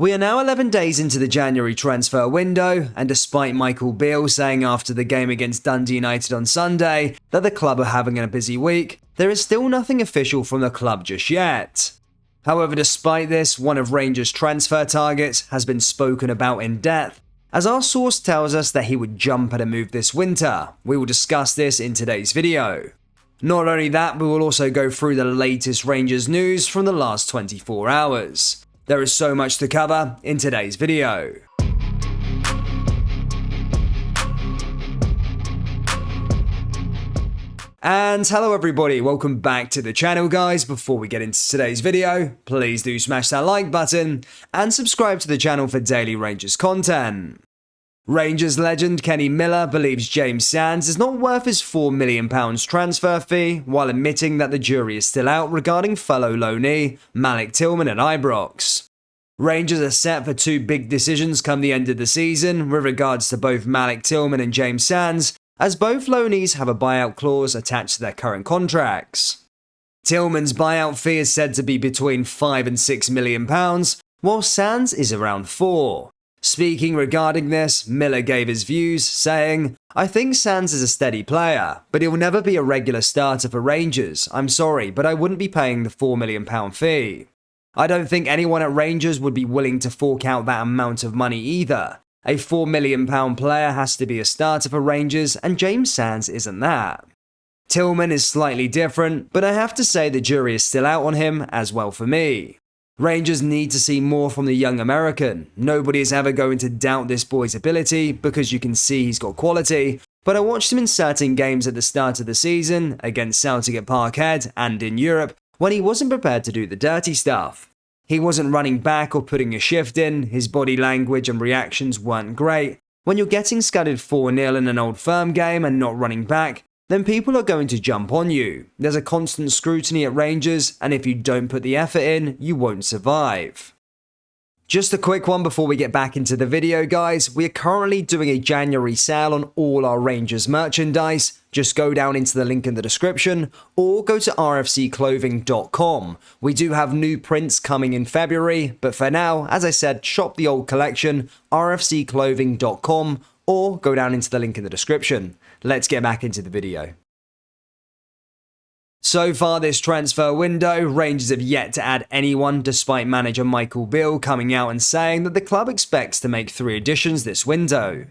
We are now 11 days into the January transfer window, and despite Michael Beale saying after the game against Dundee United on Sunday that the club are having a busy week, there is still nothing official from the club just yet. However, despite this, one of Rangers' transfer targets has been spoken about in depth, as our source tells us that he would jump at a move this winter. We will discuss this in today's video. Not only that, we will also go through the latest Rangers news from the last 24 hours. There is so much to cover in today's video. And hello everybody, welcome back to the channel guys. Before we get into today's video, please do smash that like button and subscribe to the channel for daily Rangers content. Rangers legend Kenny Miller believes James Sands is not worth his £4 million transfer fee, while admitting that the jury is still out regarding fellow loanee Malik Tillman at Ibrox. Rangers are set for two big decisions come the end of the season with regards to both Malik Tillman and James Sands, as both loanees have a buyout clause attached to their current contracts. Tillman's buyout fee is said to be between £5 and £6 million, while Sands is around £4. Speaking regarding this, Miller gave his views, saying, "I think Sands is a steady player, but he will never be a regular starter for Rangers. I'm sorry, but I wouldn't be paying the £4 million fee. I don't think anyone at Rangers would be willing to fork out that amount of money either. A £4 million player has to be a starter for Rangers, and James Sands isn't that." Tillman is slightly different, but I have to say the jury is still out on him as well for me. Rangers need to see more from the young American. Nobody is ever going to doubt this boy's ability because you can see he's got quality, but I watched him in certain games at the start of the season, against Celtic at Parkhead and in Europe, when he wasn't prepared to do the dirty stuff. He wasn't running back or putting a shift in, his body language and reactions weren't great. When you're getting scudded 4-0 in an Old Firm game and not running back, then people are going to jump on you. There's a constant scrutiny at Rangers, and if you don't put the effort in, you won't survive. Just a quick one before we get back into the video guys, we are currently doing a January sale on all our Rangers merchandise. Just go down into the link in the description or go to rfcclothing.com. We do have new prints coming in February, but for now, as I said, shop the old collection, rfcclothing.com, or go down into the link in the description. Let's get back into the video. So far this transfer window, Rangers have yet to add anyone despite manager Michael Beale coming out and saying that the club expects to make 3 additions this window.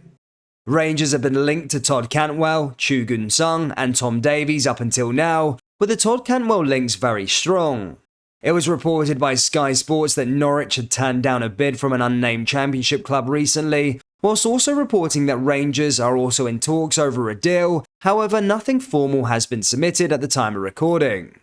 Rangers have been linked to Todd Cantwell, Chu Gun Sung and Tom Davies up until now, with the Todd Cantwell links very strong. It was reported by Sky Sports that Norwich had turned down a bid from an unnamed championship club recently, whilst also reporting that Rangers are also in talks over a deal. However, nothing formal has been submitted at the time of recording.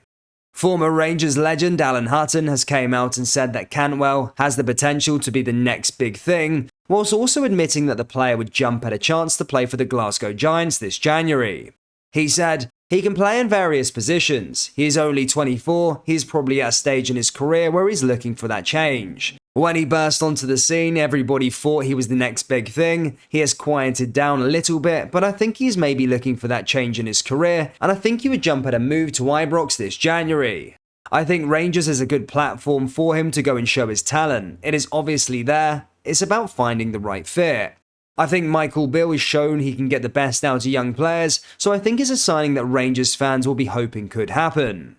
Former Rangers legend Alan Hutton has came out and said that Cantwell has the potential to be the next big thing, whilst also admitting that the player would jump at a chance to play for the Glasgow Giants this January. He said, "He can play in various positions. He is only 24, he's probably at a stage in his career where he's looking for that change. When he burst onto the scene, everybody thought he was the next big thing. He has quieted down a little bit, but I think he's maybe looking for that change in his career, and I think he would jump at a move to Ibrox this January. I think Rangers is a good platform for him to go and show his talent. It is obviously there. It's about finding the right fit. I think Michael Beale has shown he can get the best out of young players, so I think it's a signing that Rangers fans will be hoping could happen."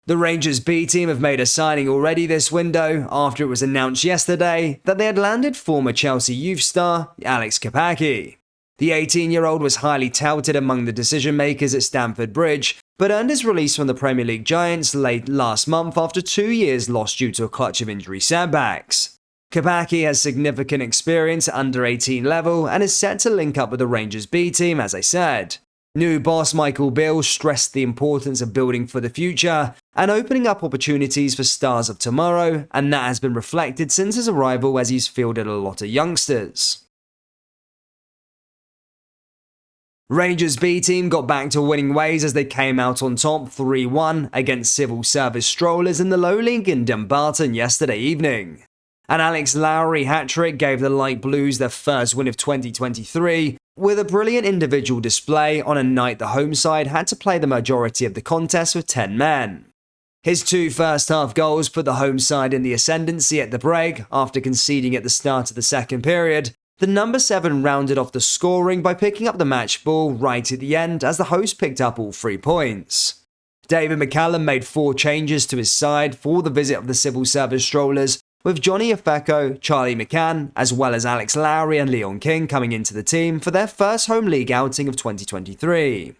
The Rangers B team have made a signing already this window after it was announced yesterday that they had landed former Chelsea youth star Alex Kapaki. The 18-year-old was highly touted among the decision makers at Stamford Bridge, but earned his release from the Premier League Giants late last month after 2 years lost due to a clutch of injury setbacks. Kapaki has significant experience at under 18 level and is set to link up with the Rangers B team, as I said. New boss Michael Beale stressed the importance of building for the future and opening up opportunities for stars of tomorrow, and that has been reflected since his arrival as he's fielded a lot of youngsters. Rangers B team got back to winning ways as they came out on top 3-1 against civil service strollers in the low league in Dumbarton yesterday evening. An Alex Lowry hat-trick gave the Light Blues their first win of 2023, with a brilliant individual display on a night the home side had to play the majority of the contest with 10 men. His 2 first-half goals put the home side in the ascendancy at the break after conceding at the start of the second period. The number 7 rounded off the scoring by picking up the match ball right at the end as the host picked up all 3 points. David McCallum made 4 changes to his side for the visit of the civil service strollers, with Johnny Afeko, Charlie McCann, as well as Alex Lowry and Leon King coming into the team for their first home league outing of 2023.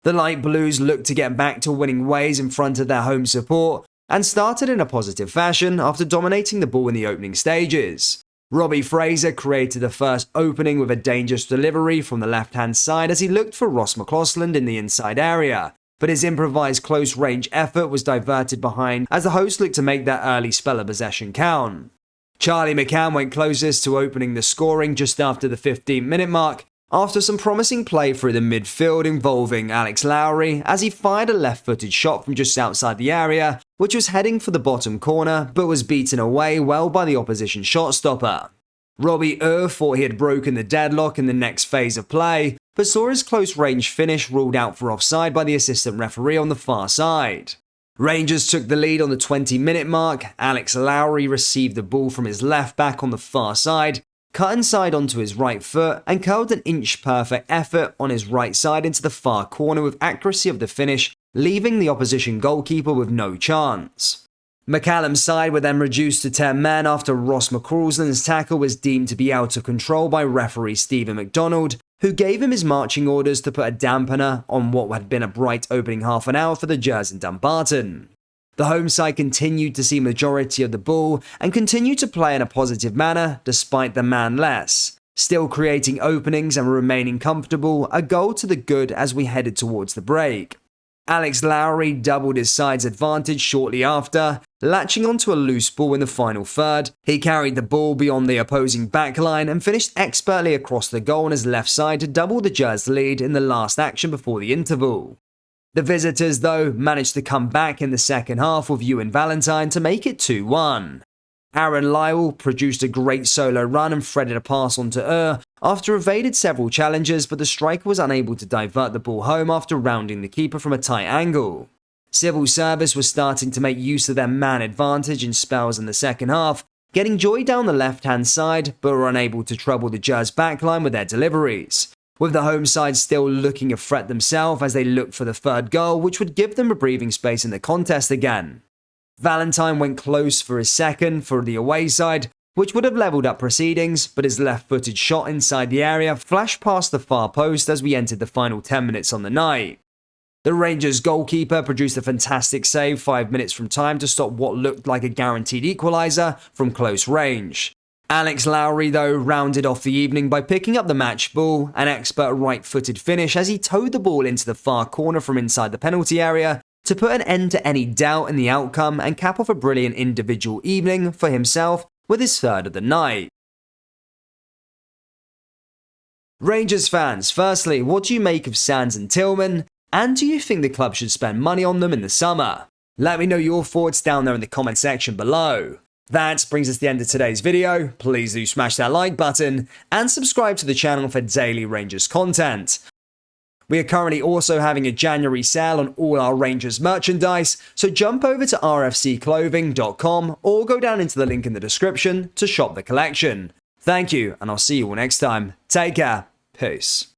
The Light Blues looked to get back to winning ways in front of their home support and started in a positive fashion after dominating the ball in the opening stages. Robbie Fraser created the first opening with a dangerous delivery from the left-hand side as he looked for Ross McLaughlin in the inside area, but his improvised close-range effort was diverted behind as the hosts looked to make their early spell of possession count. Charlie McCann went closest to opening the scoring just after the 15-minute mark, after some promising play through the midfield involving Alex Lowry as he fired a left-footed shot from just outside the area, which was heading for the bottom corner but was beaten away well by the opposition shot stopper. Robbie thought he had broken the deadlock in the next phase of play, but saw his close-range finish ruled out for offside by the assistant referee on the far side. Rangers took the lead on the 20-minute mark. Alex Lowry received the ball from his left back on the far side, cut inside onto his right foot, and curled an inch-perfect effort on his right side into the far corner with accuracy of the finish, leaving the opposition goalkeeper with no chance. McCallum's side were then reduced to 10 men after Ross McLaughlin's tackle was deemed to be out of control by referee Stephen McDonald, who gave him his marching orders to put a dampener on what had been a bright opening half an hour for the Gers in Dumbarton. The home side continued to see majority of the ball and continued to play in a positive manner despite the man less, still creating openings and remaining comfortable, a goal to the good as we headed towards the break. Alex Lowry doubled his side's advantage shortly after, latching onto a loose ball in the final third. He carried the ball beyond the opposing backline and finished expertly across the goal on his left side to double the Gers lead in the last action before the interval. The visitors, though, managed to come back in the second half with Ewan Valentine to make it 2-1. Aaron Lyle produced a great solo run and threaded a pass onto after evaded several challenges, but the striker was unable to divert the ball home after rounding the keeper from a tight angle. Civil Service was starting to make use of their man advantage in spells in the second half, getting joy down the left-hand side, but were unable to trouble the Gers backline with their deliveries, with the home side still looking a threat themselves as they looked for the third goal, which would give them a breathing space in the contest again. Valentine went close for his second for the away side, which would have levelled up proceedings, but his left-footed shot inside the area flashed past the far post as we entered the final 10 minutes on the night. The Rangers goalkeeper produced a fantastic save 5 minutes from time to stop what looked like a guaranteed equaliser from close range. Alex Lowry, though, rounded off the evening by picking up the match ball, an expert right-footed finish as he towed the ball into the far corner from inside the penalty area to put an end to any doubt in the outcome and cap off a brilliant individual evening for himself with his third of the night. Rangers fans, firstly, what do you make of Sands and Tillman? And do you think the club should spend money on them in the summer? Let me know your thoughts down there in the comment section below. That brings us to the end of today's video. Please do smash that like button and subscribe to the channel for daily Rangers content. We are currently also having a January sale on all our Rangers merchandise, so jump over to rfcclothing.com or go down into the link in the description to shop the collection. Thank you, and I'll see you all next time. Take care. Peace.